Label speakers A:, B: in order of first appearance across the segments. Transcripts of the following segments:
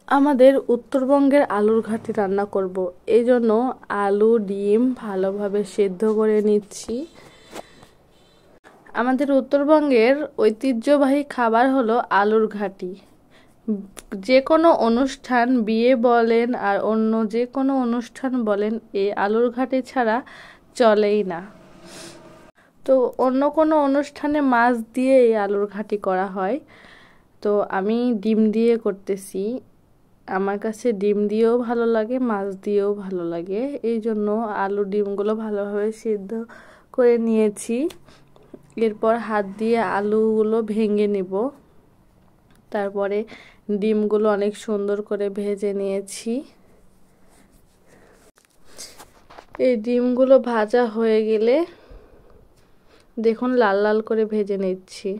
A: আমাদের উত্তরবঙ্গের আলুর ঘাটি রান্না করব। এই জন্য আলু ডিম ভালোভাবে সেদ্ধ করে নিচ্ছি। আমাদের উত্তরবঙ্গের ঐতিহ্যবাহী খাবার হলো আলুর ঘাটি। যে কোনো অনুষ্ঠান, বিয়ে বলেন আর অন্য যে কোনো অনুষ্ঠান বলেন, এই আলুর ঘাটি ছাড়া চলেই না। তো অন্য কোনো অনুষ্ঠানে মাছ দিয়ে এই আলুর ঘাটি করা হয়, তো আমি ডিম দিয়ে করতেছি। আমার কাছে ডিম দিয়েও ভালো লাগে, মাছ দিয়েও ভালো লাগে। এই জন্য আলু ডিমগুলো ভালোভাবে সিদ্ধ করে নিয়েছি। এরপর হাত দিয়ে আলুগুলো ভেঙে নিব। তারপরে ডিমগুলো অনেক সুন্দর করে ভেজে নিয়েছি। এই ডিমগুলো ভাজা হয়ে গেলে দেখুন লাল লাল করে ভেজে নিচ্ছি।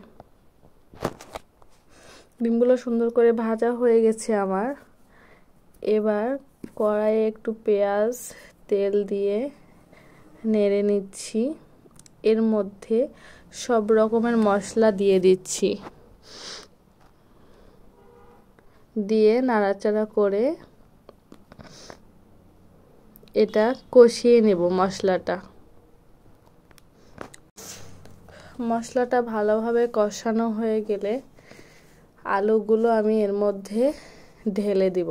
A: ডিমগুলো সুন্দর করে ভাজা হয়ে গেছে আমার। এবার কড়াইয়ে একটু পেঁয়াজ তেল দিয়ে নেড়ে নিচ্ছি। এর মধ্যে সব রকমের মশলা দিয়ে দিচ্ছি, দিয়ে নাড়াচাড়া করে এটা কষিয়ে নেব। মশলাটা ভালোভাবে কষানো হয়ে গেলে আলুগুলো আমি এর মধ্যে ঢেলে দিব।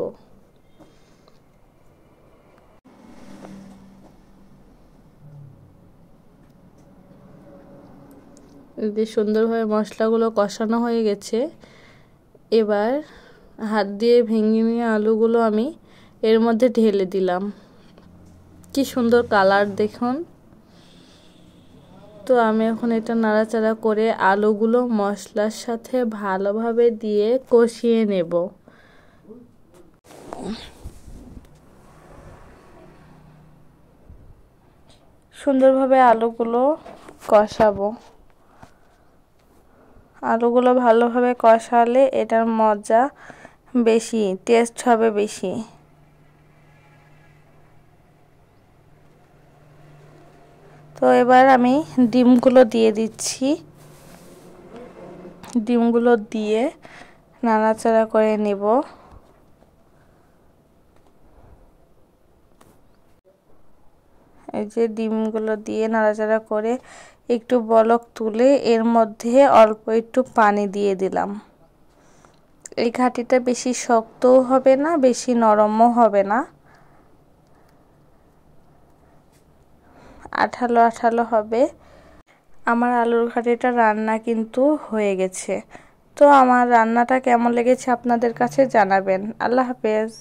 A: সুন্দরভাবে মশলাগুলো কষানো হয়ে গেছে। এবার হাত দিয়ে ভেঙে নিয়ে আলুগুলো আমি এর মধ্যে ঢেলে দিলাম। কি সুন্দর কালার দেখুন। তো আমি এখন এটা নাড়াচাড়া করে আলুগুলো মশলার সাথে ভালোভাবে দিয়ে কষিয়ে নেব। সুন্দরভাবে আলুগুলো কষাবো। আলুগুলো ভালোভাবে কষালে এটার মজা বেশি, টেস্ট হবে বেশি। তো এবার আমি ডিমগুলো দিয়ে দিচ্ছি। ডিমগুলো দিয়ে নাড়াচাড়া করে নেব। এই যে ডিমগুলো দিয়ে নাড়াচাড়া করে একটু বলক তুলে এর মধ্যে অল্প একটু পানি দিয়ে দিলাম। এই ঘাটিটা বেশি শক্তও হবে না, বেশি নরমও হবে না, আঠালো আঠালো হবে। আমার আলুর ঘাটিটা রান্না কিন্তু হয়ে গেছে। তো আমার রান্নাটা কেমন লেগেছে আপনাদের কাছে জানাবেন। আল্লাহ হাফেজ।